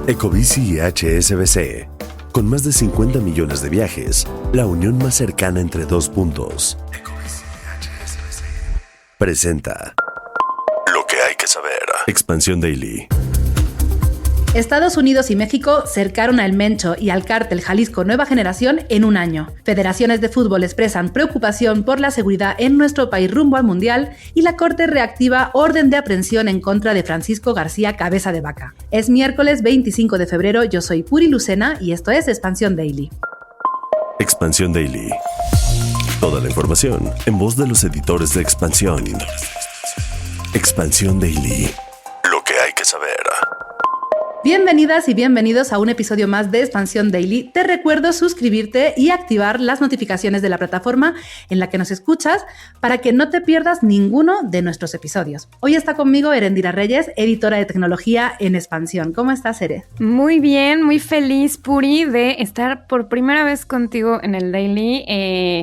Ecobici y HSBC. Con más de 50 millones de viajes, la unión más cercana entre dos puntos. Ecobici y HSBC. Presenta lo que hay que saber. Expansión Daily. Estados Unidos y México cercaron al Mencho y al cártel Jalisco Nueva Generación en un año. Federaciones de fútbol expresan preocupación por la seguridad en nuestro país rumbo al Mundial y la Corte reactiva orden de aprehensión en contra de Francisco García Cabeza de Vaca. Es miércoles 25 de febrero, yo soy Puri Lucena y esto es Expansión Daily. Expansión Daily. Toda la información en voz de los editores de Expansión. Expansión Daily. Lo que hay que saber. Bienvenidas y bienvenidos a un episodio más de Expansión Daily. Te recuerdo suscribirte y activar las notificaciones de la plataforma en la que nos escuchas para que no te pierdas ninguno de nuestros episodios. Hoy está conmigo Erendira Reyes, editora de tecnología en Expansión. ¿Cómo estás, Ere? Muy bien, muy feliz, Puri, de estar por primera vez contigo en el Daily.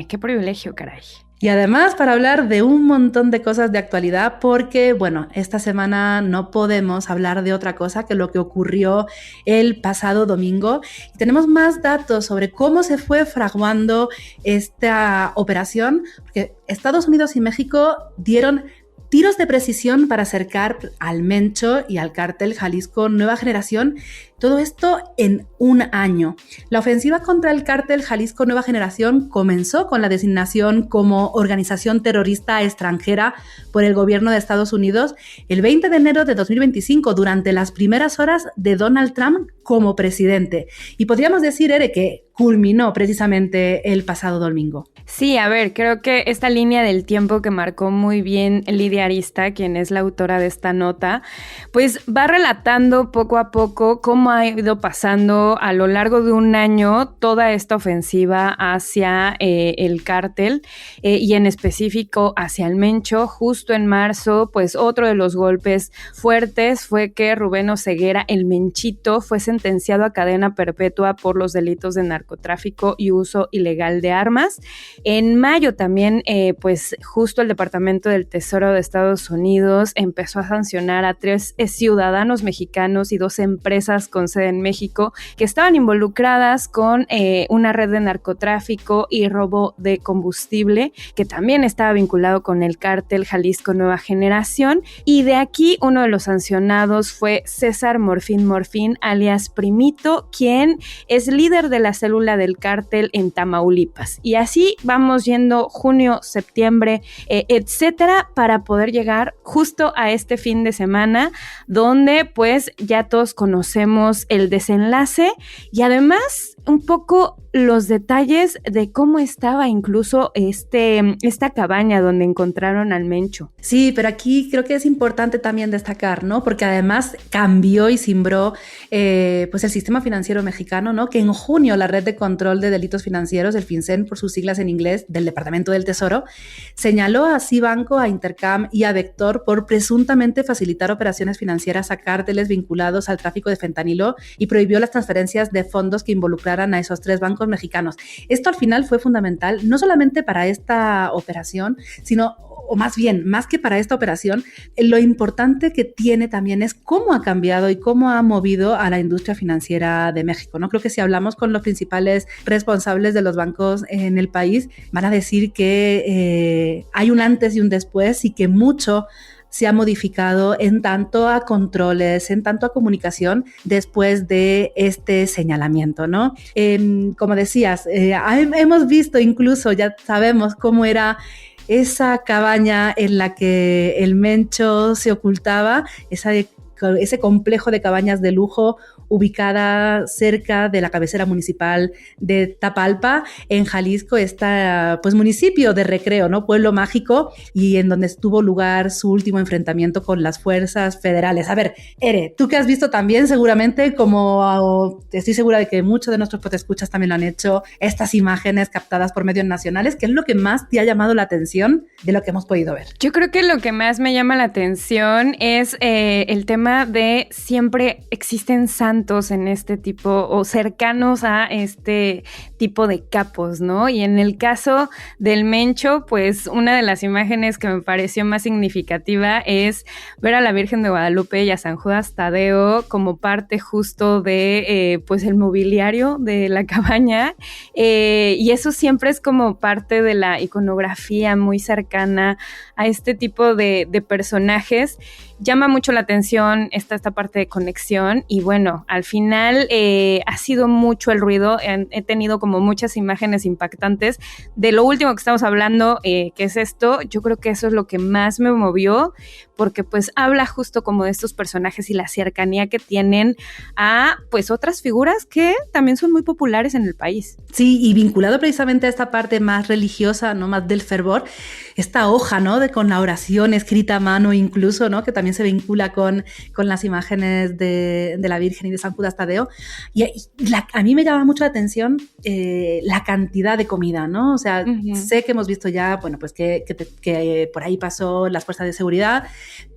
Qué privilegio, caray. Y además para hablar de un montón de cosas de actualidad porque, bueno, esta semana no podemos hablar de otra cosa que lo que ocurrió el pasado domingo. Y tenemos más datos sobre cómo se fue fraguando esta operación, porque Estados Unidos y México dieron tiros de precisión para acercar al Mencho y al cártel Jalisco Nueva Generación. Todo esto en un año. La ofensiva contra el cártel Jalisco Nueva Generación comenzó con la designación como organización terrorista extranjera por el gobierno de Estados Unidos el 20 de enero de 2025, durante las primeras horas de Donald Trump como presidente. Y podríamos decir, Ere, que culminó precisamente el pasado domingo. Sí, a ver, creo que esta línea del tiempo que marcó muy bien Lidia Arista, quien es la autora de esta nota, pues va relatando poco a poco cómo ha ido pasando a lo largo de un año toda esta ofensiva hacia el cártel y en específico hacia el Mencho. Justo en marzo, pues otro de los golpes fuertes fue que Rubén Oseguera, el Menchito, fue sentenciado a cadena perpetua por los delitos de narcotráfico y uso ilegal de armas. En mayo también, pues justo el Departamento del Tesoro de Estados Unidos empezó a sancionar a 3 ciudadanos mexicanos y 2 empresas con sede en México que estaban involucradas con una red de narcotráfico y robo de combustible que también estaba vinculado con el cártel Jalisco Nueva Generación. Y de aquí uno de los sancionados fue César Morfín, alias Primito, quien es líder de la célula del cártel en Tamaulipas. Y así vamos yendo junio, septiembre, etcétera, para poder llegar justo a este fin de semana donde pues ya todos conocemos el desenlace y además un poco los detalles de cómo estaba incluso esta cabaña donde encontraron al Mencho. Sí, pero aquí creo que es importante también destacar, ¿no? Porque además cambió y cimbró pues el sistema financiero mexicano, ¿no? Que en junio la Red de Control de Delitos Financieros, el FinCEN por sus siglas en inglés, del Departamento del Tesoro, señaló a Cibanco, a Intercam y a Vector por presuntamente facilitar operaciones financieras a cárteles vinculados al tráfico de fentanilo y prohibió las transferencias de fondos que involucraran a esos 3 bancos mexicanos. Esto al final fue fundamental, no solamente para esta operación, sino, o más bien, más que para esta operación, lo importante que tiene también es cómo ha cambiado y cómo ha movido a la industria financiera de México, ¿no? Creo que si hablamos con los principales responsables de los bancos en el país, van a decir que hay un antes y un después y que mucho se ha modificado en tanto a controles, en tanto a comunicación después de este señalamiento, ¿no? Como decías, hemos visto incluso, ya sabemos cómo era esa cabaña en la que el Mencho se ocultaba, ese complejo de cabañas de lujo ubicada cerca de la cabecera municipal de Tapalpa, en Jalisco, pues municipio de recreo, ¿no? Pueblo mágico, y en donde tuvo lugar su último enfrentamiento con las fuerzas federales. A ver, Ere, tú que has visto también seguramente, como estoy segura de que muchos de nuestros podescuchas también lo han hecho, estas imágenes captadas por medios nacionales, ¿qué es lo que más te ha llamado la atención de lo que hemos podido ver? Yo creo que lo que más me llama la atención es el tema tema de siempre existen santos en este tipo o cercanos a este tipo de capos, ¿no? Y en el caso del Mencho, pues una de las imágenes que me pareció más significativa es ver a la Virgen de Guadalupe y a San Judas Tadeo como parte justo de pues el mobiliario de la cabaña, y eso siempre es como parte de la iconografía muy cercana a este tipo de personajes. Llama mucho la atención esta parte de conexión y bueno, al final ha sido mucho el ruido, he tenido como muchas imágenes impactantes de lo último que estamos hablando, que es esto. Yo creo que eso es lo que más me movió, porque pues habla justo como de estos personajes y la cercanía que tienen a pues otras figuras que también son muy populares en el país. Sí, y vinculado precisamente a esta parte más religiosa, ¿no? Más del fervor, esta hoja, ¿no? Con la oración escrita a mano incluso, ¿no? Que también se vincula con las imágenes de la Virgen y de San Judas Tadeo. Y a mí me llama mucho la atención la cantidad de comida, ¿no? O sea, sé que hemos visto ya, bueno, pues que por ahí pasó las fuerzas de seguridad,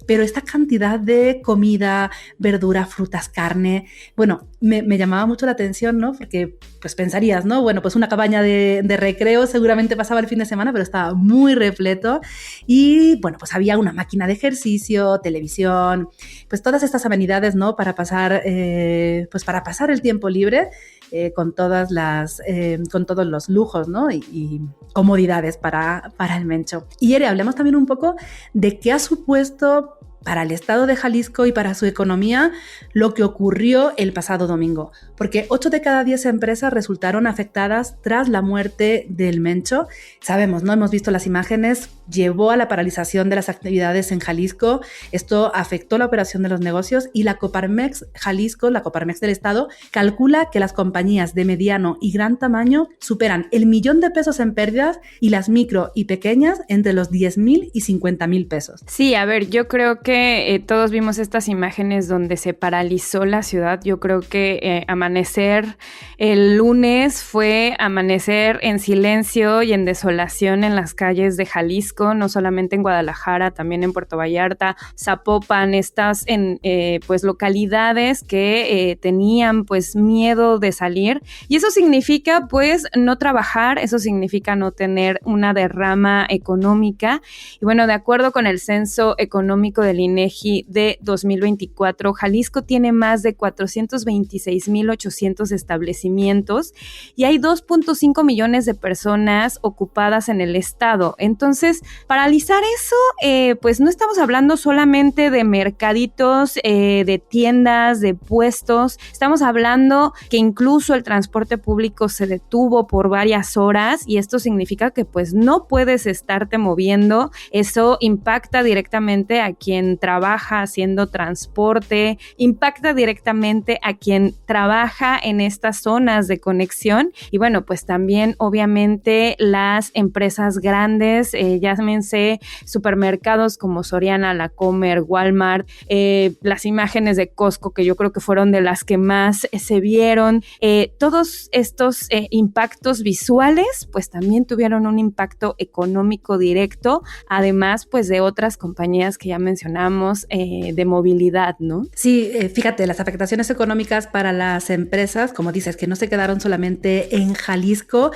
pero esta cantidad de comida, verdura, frutas, carne, bueno, me llamaba mucho la atención, ¿no? Porque pues pensarías, ¿no? Bueno, pues una cabaña de recreo seguramente pasaba el fin de semana, pero estaba muy repleto y, bueno, pues había una máquina de ejercicio, televisión, pues todas estas amenidades, ¿no? Para pasar el tiempo libre con todos los lujos, ¿no? Y comodidades para el Mencho. Y Ere, hablemos también un poco de qué ha supuesto para el estado de Jalisco y para su economía lo que ocurrió el pasado domingo, porque 8 de cada 10 empresas resultaron afectadas tras la muerte del Mencho. Sabemos, ¿no? Hemos visto las imágenes, llevó a la paralización de las actividades en Jalisco, esto afectó la operación de los negocios y la Coparmex Jalisco, la Coparmex del estado, calcula que las compañías de mediano y gran tamaño superan el $1,000,000 en pérdidas y las micro y pequeñas entre los 10,000 y 50,000 pesos. Sí, a ver, yo creo que todos vimos estas imágenes donde se paralizó la ciudad. Yo creo que amanecer el lunes fue amanecer en silencio y en desolación en las calles de Jalisco, no solamente en Guadalajara, también en Puerto Vallarta, Zapopan, estas pues localidades que tenían pues miedo de salir, y eso significa pues no trabajar, eso significa no tener una derrama económica. Y bueno, de acuerdo con el censo económico del INEGI de 2024, Jalisco tiene más de 426,800 establecimientos y hay 2.5 millones de personas ocupadas en el estado. Entonces, paralizar eso, pues no estamos hablando solamente de mercaditos, de tiendas, de puestos, estamos hablando que incluso el transporte público se detuvo por varias horas y esto significa que pues no puedes estarte moviendo. Eso impacta directamente a quien trabaja haciendo transporte, impacta directamente a quien trabaja en estas zonas de conexión y bueno, pues también obviamente las empresas grandes, llámense supermercados como Soriana, La Comer, Walmart, las imágenes de Costco que yo creo que fueron de las que más se vieron, todos estos impactos visuales pues también tuvieron un impacto económico directo, además pues de otras compañías que ya mencionamos de movilidad, ¿no? Sí, fíjate, las afectaciones económicas para las empresas, como dices, que no se quedaron solamente en Jalisco,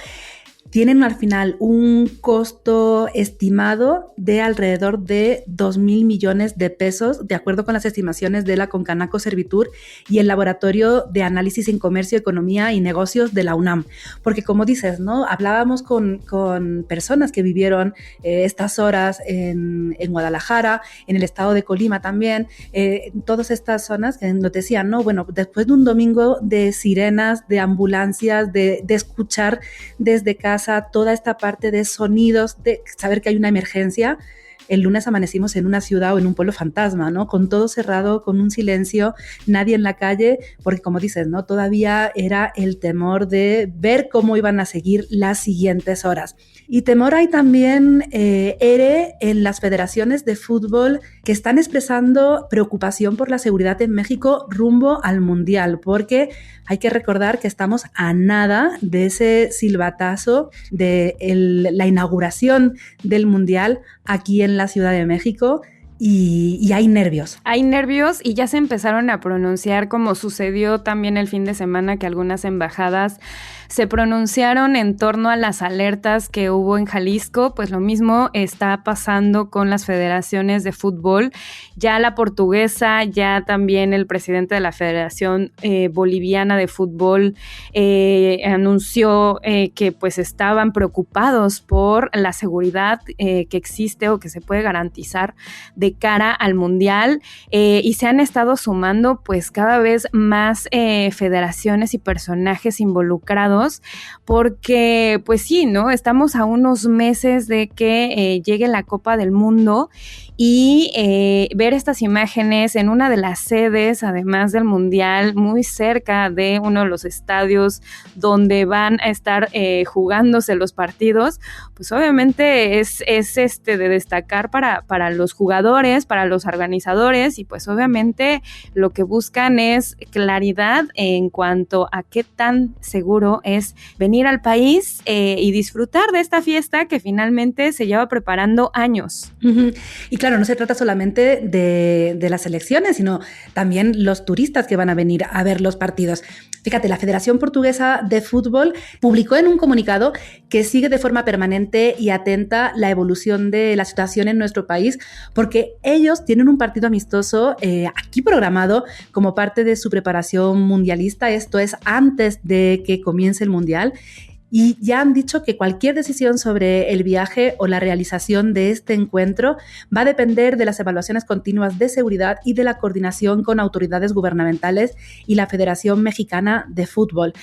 tienen al final un costo estimado de alrededor de 2,000 millones de pesos, de acuerdo con las estimaciones de la Concanaco Servitur y el Laboratorio de Análisis en Comercio, Economía y Negocios de la UNAM. Porque como dices, ¿no? Hablábamos con personas que vivieron estas horas en Guadalajara, en el estado de Colima también, en todas estas zonas que nos decían, ¿no? Bueno, después de un domingo de sirenas, de ambulancias, de escuchar desde casa toda esta parte de sonidos, de saber que hay una emergencia, el lunes amanecimos en una ciudad o en un pueblo fantasma, ¿no? Con todo cerrado, con un silencio, nadie en la calle, porque como dices, ¿no? Todavía era el temor de ver cómo iban a seguir las siguientes horas. Y temor hay también, Ere, en las federaciones de fútbol que están expresando preocupación por la seguridad en México rumbo al Mundial, porque hay que recordar que estamos a nada de ese silbatazo de la inauguración del Mundial aquí en la Ciudad de México, y hay nervios. Hay nervios y ya se empezaron a pronunciar, como sucedió también el fin de semana, que algunas embajadas se pronunciaron en torno a las alertas que hubo en Jalisco. Pues lo mismo está pasando con las federaciones de fútbol. Ya la portuguesa, ya también el presidente de la Federación Boliviana de Fútbol anunció que pues estaban preocupados por la seguridad que existe o que se puede garantizar de cara al Mundial, y se han estado sumando pues cada vez más federaciones y personajes involucrados, porque pues sí, ¿no? Estamos a unos meses de que llegue la Copa del Mundo y ver estas imágenes en una de las sedes, además del Mundial, muy cerca de uno de los estadios donde van a estar jugándose los partidos, pues obviamente es de destacar para los jugadores, para los organizadores, y pues obviamente lo que buscan es claridad en cuanto a qué tan seguro es venir al país y disfrutar de esta fiesta que finalmente se lleva preparando años. Uh-huh. Y claro, no se trata solamente de las elecciones, sino también los turistas que van a venir a ver los partidos. Fíjate, la Federación Portuguesa de Fútbol publicó en un comunicado que sigue de forma permanente y atenta la evolución de la situación en nuestro país, porque ellos tienen un partido amistoso aquí programado como parte de su preparación mundialista. Esto es antes de que comience el Mundial. Y ya han dicho que cualquier decisión sobre el viaje o la realización de este encuentro va a depender de las evaluaciones continuas de seguridad y de la coordinación con autoridades gubernamentales y la Federación Mexicana de Fútbol.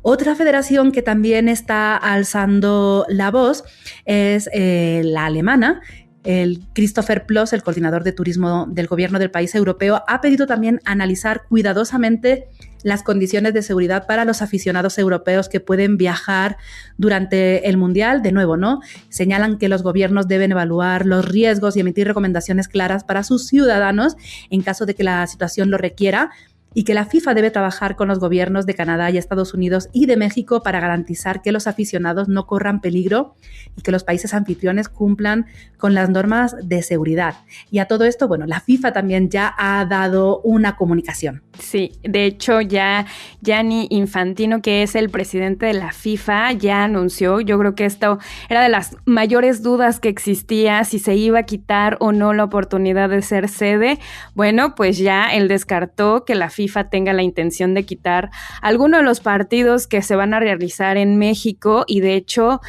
Otra federación que también está alzando la voz es la alemana. El Christopher Ploss, el coordinador de turismo del gobierno del país europeo, ha pedido también analizar cuidadosamente las condiciones de seguridad para los aficionados europeos que pueden viajar durante el Mundial. De nuevo, ¿no? Señalan que los gobiernos deben evaluar los riesgos y emitir recomendaciones claras para sus ciudadanos en caso de que la situación lo requiera, y que la FIFA debe trabajar con los gobiernos de Canadá y Estados Unidos y de México para garantizar que los aficionados no corran peligro y que los países anfitriones cumplan con las normas de seguridad. Y a todo esto, bueno, la FIFA también ya ha dado una comunicación. Sí, de hecho ya Gianni Infantino, que es el presidente de la FIFA, ya anunció. Yo creo que esto era de las mayores dudas que existía, si se iba a quitar o no la oportunidad de ser sede. Bueno, pues ya él descartó que la FIFA tenga la intención de quitar alguno de los partidos que se van a realizar en México, y de hecho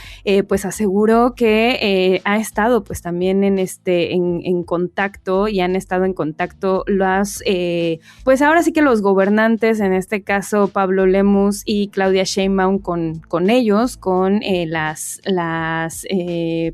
pues aseguró que ha estado pues también en contacto, y han estado en contacto pues ahora sí que los gobernantes, en este caso Pablo Lemus y Claudia Sheinbaum, con ellos, con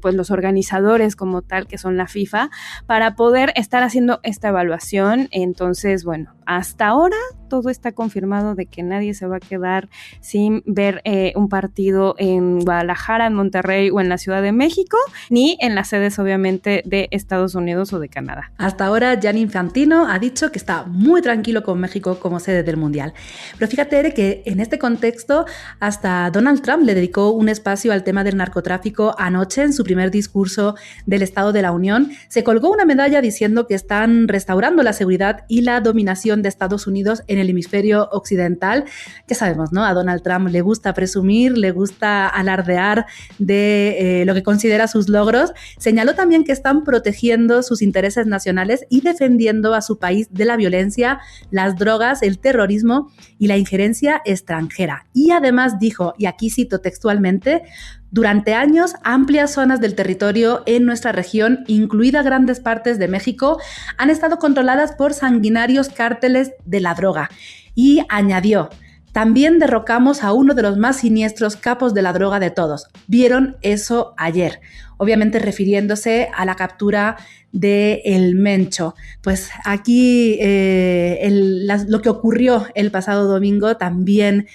pues los organizadores como tal, que son la FIFA, para poder estar haciendo esta evaluación. Entonces, bueno, hasta ahora todo está confirmado de que nadie se va a quedar sin ver un partido en Guadalajara, en Monterrey o en la Ciudad de México, ni en las sedes obviamente de Estados Unidos o de Canadá. Hasta ahora Gianni Infantino ha dicho que está muy tranquilo con México como sede del Mundial. Pero fíjate, Ere, que en este contexto hasta Donald Trump le dedicó un espacio al tema del narcotráfico anoche en su primer discurso del Estado de la Unión. Se colgó una medalla diciendo que están restaurando la seguridad y la dominación de Estados Unidos en el hemisferio occidental. Ya sabemos, ¿no? A Donald Trump le gusta presumir, le gusta alardear de lo que considera sus logros. Señaló también que están protegiendo sus intereses nacionales y defendiendo a su país de la violencia, las drogas, el terrorismo y la injerencia extranjera. Y además dijo, y aquí cito textualmente: durante años, amplias zonas del territorio en nuestra región, incluidas grandes partes de México, han estado controladas por sanguinarios cárteles de la droga. Y añadió: también derrocamos a uno de los más siniestros capos de la droga de todos. ¿Vieron eso ayer? Obviamente refiriéndose a la captura de El Mencho. Pues aquí lo que ocurrió el pasado domingo también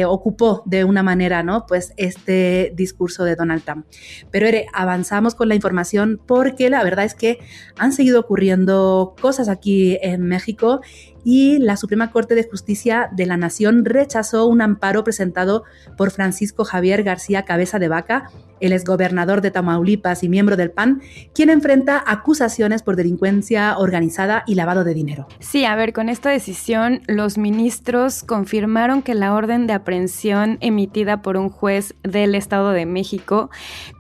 ocupó de una manera, ¿no? Pues este discurso de Donald Trump. Pero avanzamos con la información, porque la verdad es que han seguido ocurriendo cosas aquí en México, y la Suprema Corte de Justicia de la Nación rechazó un amparo presentado por Francisco Javier García Cabeza de Vaca, el exgobernador de Tamaulipas, Tamaulipas y miembro del PAN, quien enfrenta acusaciones por delincuencia organizada y lavado de dinero. Sí, a ver, con esta decisión los ministros confirmaron que la orden de aprehensión emitida por un juez del Estado de México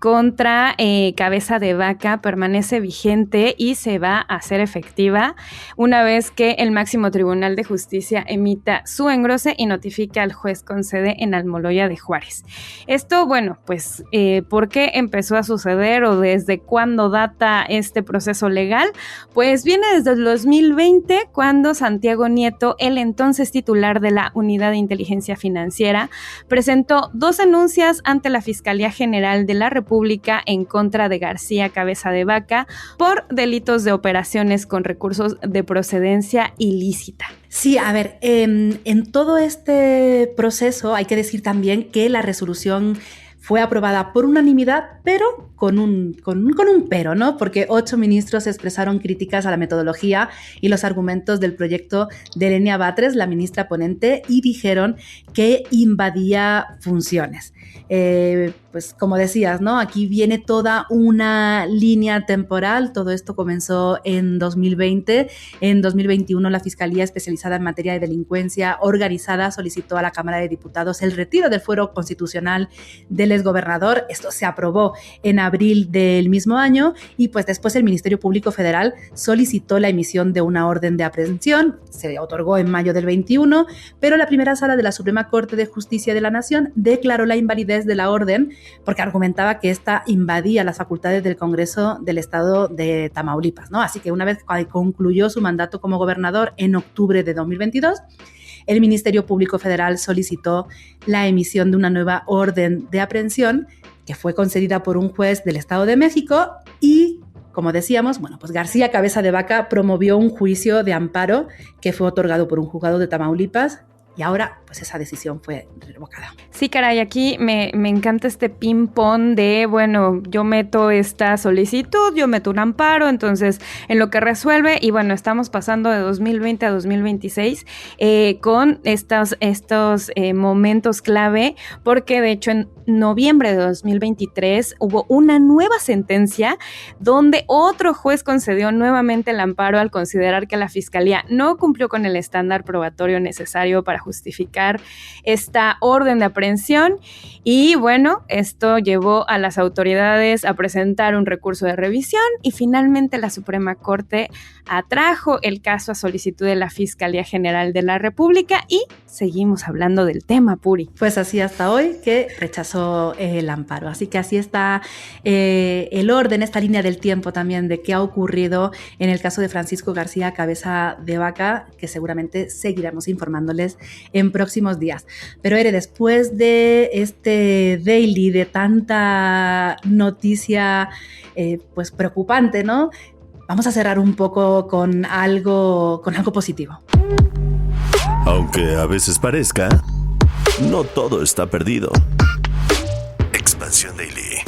contra Cabeza de Vaca permanece vigente y se va a hacer efectiva una vez que el máximo Tribunal de Justicia emita su engrose y notifique al juez con sede en Almoloya de Juárez. Esto, bueno, pues, ¿por qué empezó a suceder o desde cuándo data este proceso legal? Pues viene desde el 2020, cuando Santiago Nieto, el entonces titular de la Unidad de Inteligencia Financiera, presentó 2 denuncias ante la Fiscalía General de la República en contra de García Cabeza de Vaca por delitos de operaciones con recursos de procedencia ilícita. Sí, a ver, en todo este proceso hay que decir también que la resolución fue aprobada por unanimidad, pero con un pero, ¿no? Porque 8 ministros expresaron críticas a la metodología y los argumentos del proyecto de Lenia Batres, la ministra ponente, y dijeron que invadía funciones. Pues como decías, ¿no? Aquí viene toda una línea temporal. Todo esto comenzó en 2020. En 2021 la Fiscalía Especializada en Materia de Delincuencia Organizada solicitó a la Cámara de Diputados el retiro del fuero constitucional del exgobernador. Esto se aprobó en abril del mismo año y pues después el Ministerio Público Federal solicitó la emisión de una orden de aprehensión. Se otorgó en mayo del 21, pero la primera sala de la Suprema Corte de Justicia de la Nación declaró la invalidez de la orden porque argumentaba que esta invadía las facultades del Congreso del Estado de Tamaulipas, ¿no? Así que una vez que concluyó su mandato como gobernador en octubre de 2022, el Ministerio Público Federal solicitó la emisión de una nueva orden de aprehensión que fue concedida por un juez del Estado de México y, como decíamos, bueno, pues García Cabeza de Vaca promovió un juicio de amparo que fue otorgado por un juzgado de Tamaulipas y ahora pues esa decisión fue revocada. Sí, caray, aquí me encanta este ping-pong de, bueno, yo meto esta solicitud, yo meto un amparo, entonces en lo que resuelve, y bueno, estamos pasando de 2020 a 2026 con estos momentos clave, porque de hecho en noviembre de 2023 hubo una nueva sentencia donde otro juez concedió nuevamente el amparo al considerar que la Fiscalía no cumplió con el estándar probatorio necesario para justificar esta orden de aprehensión y bueno, esto llevó a las autoridades a presentar un recurso de revisión y finalmente la Suprema Corte atrajo el caso a solicitud de la Fiscalía General de la República y seguimos hablando del tema, Puri. Pues así hasta hoy que rechazó el amparo. Así que así está el orden, esta línea del tiempo también de qué ha ocurrido en el caso de Francisco García Cabeza de Vaca, que seguramente seguiremos informándoles en próximos días. Pero Ere, después de este daily, de tanta noticia pues preocupante, ¿no? Vamos a cerrar un poco con algo positivo. Aunque a veces parezca, no todo está perdido. Expansión Daily.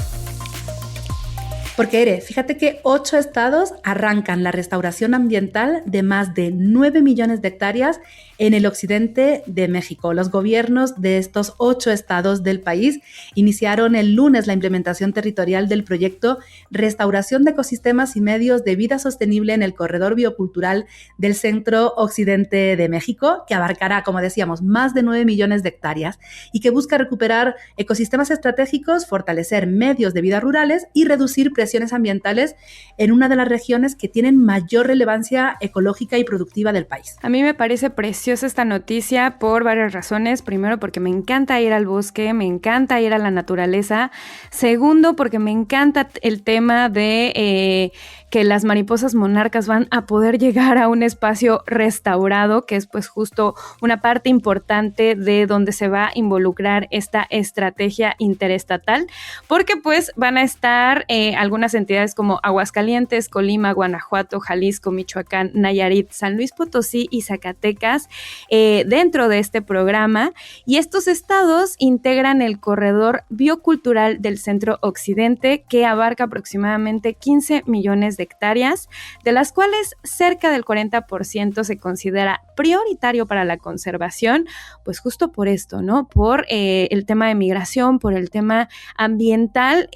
Porque Ere, fíjate que 8 estados arrancan la restauración ambiental de más de 9 millones de hectáreas en el occidente de México. Los gobiernos de estos 8 estados del país iniciaron el lunes la implementación territorial del proyecto Restauración de Ecosistemas y Medios de Vida Sostenible en el Corredor Biocultural del Centro Occidente de México, que abarcará, como decíamos, más de 9 millones de hectáreas y que busca recuperar ecosistemas estratégicos, fortalecer medios de vida rurales y reducir presiones ambientales en una de las regiones que tienen mayor relevancia ecológica y productiva del país. A mí me parece preciosa esta noticia por varias razones. Primero, porque me encanta ir al bosque, me encanta ir a la naturaleza. Segundo, porque me encanta el tema de que las mariposas monarcas van a poder llegar a un espacio restaurado, que es pues justo una parte importante de donde se va a involucrar esta estrategia interestatal, porque pues van a estar algunas entidades como Aguascalientes, Colima, Guanajuato, Jalisco, Michoacán, Nayarit, San Luis Potosí y Zacatecas, dentro de este programa, y estos estados integran el corredor biocultural del Centro Occidente, que abarca aproximadamente 15 millones de hectáreas, de las cuales cerca del 40% se considera prioritario para la conservación, pues justo por esto, ¿no? Por el tema de migración, por el tema ambiental,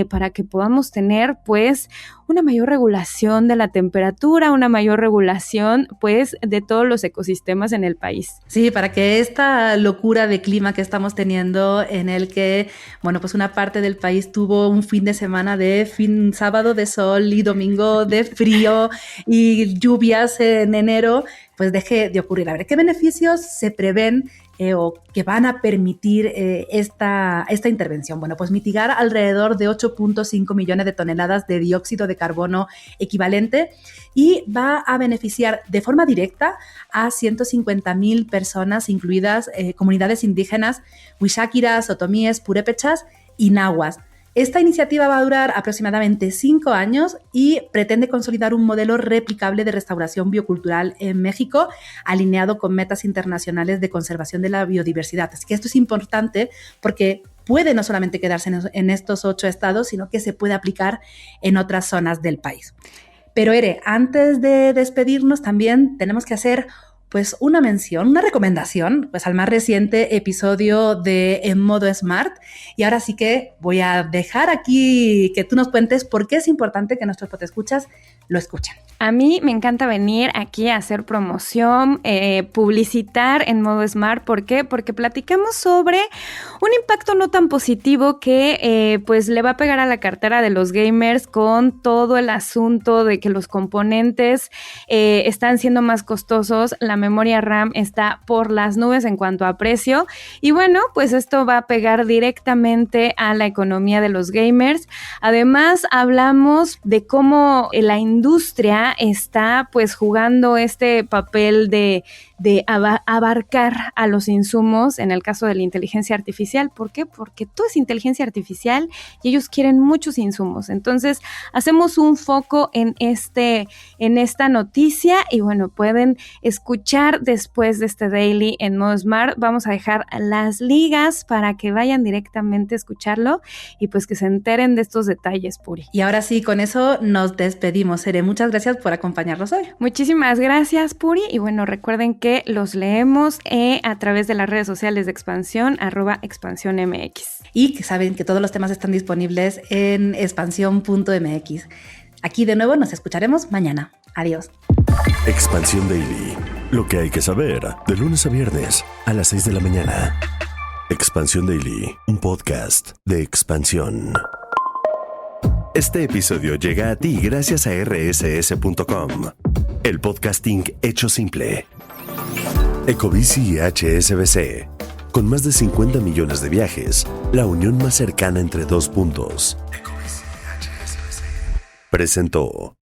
para que podamos tener pues una mayor regulación de la temperatura, una mayor regulación pues de todos los ecosistemas en el país. Sí, para que esta locura de clima que estamos teniendo, en el que, bueno, pues una parte del país tuvo un fin de semana sábado de sol y domingo de frío y lluvias en enero, pues deje de ocurrir. A ver, ¿qué beneficios se prevén o que van a permitir esta intervención? Bueno, pues mitigar alrededor de 8.5 millones de toneladas de dióxido de carbono equivalente, y va a beneficiar de forma directa a 150,000 personas, incluidas comunidades indígenas, huixáquiras, otomíes, purépechas y nahuas. Esta iniciativa va a durar aproximadamente 5 años y pretende consolidar un modelo replicable de restauración biocultural en México, alineado con metas internacionales de conservación de la biodiversidad. Así que esto es importante porque puede no solamente quedarse en estos 8 estados, sino que se puede aplicar en otras zonas del país. Pero Ere, antes de despedirnos también tenemos que hacer pues una mención, una recomendación, pues al más reciente episodio de En Modo Smart. Y ahora sí que voy a dejar aquí que tú nos cuentes por qué es importante que nuestros podescuchas lo escuchen. A mí me encanta venir aquí a hacer promoción, publicitar En Modo Smart. ¿Por qué? Porque platicamos sobre un impacto no tan positivo que pues le va a pegar a la cartera de los gamers con todo el asunto de que los componentes están siendo más costosos, la memoria RAM está por las nubes en cuanto a precio, y bueno, pues esto va a pegar directamente a la economía de los gamers. Además, hablamos de cómo la industria está pues jugando este papel de abarcar a los insumos en el caso de la inteligencia artificial. ¿Por qué? Porque todo es inteligencia artificial y ellos quieren muchos insumos. Entonces, hacemos un foco en esta noticia, y bueno, pueden escuchar después de este daily En Modo Smart. Vamos a dejar las ligas para que vayan directamente a escucharlo y pues que se enteren de estos detalles, Puri. Y ahora sí, con eso nos despedimos. Ere, muchas gracias por acompañarnos hoy. Muchísimas gracias, Puri. Y bueno, recuerden que los leemos a través de las redes sociales de Expansión, @expansiónmx. Y que saben que todos los temas están disponibles en expansión.mx. Aquí de nuevo nos escucharemos mañana. Adiós. Expansión Daily. Lo que hay que saber de lunes a viernes a las 6 de la mañana. Expansión Daily, un podcast de Expansión. Este episodio llega a ti gracias a rss.com, el podcasting hecho simple. Ecobici y HSBC. Con más de 50 millones de viajes, la unión más cercana entre dos puntos. Ecobici y HSBC presentó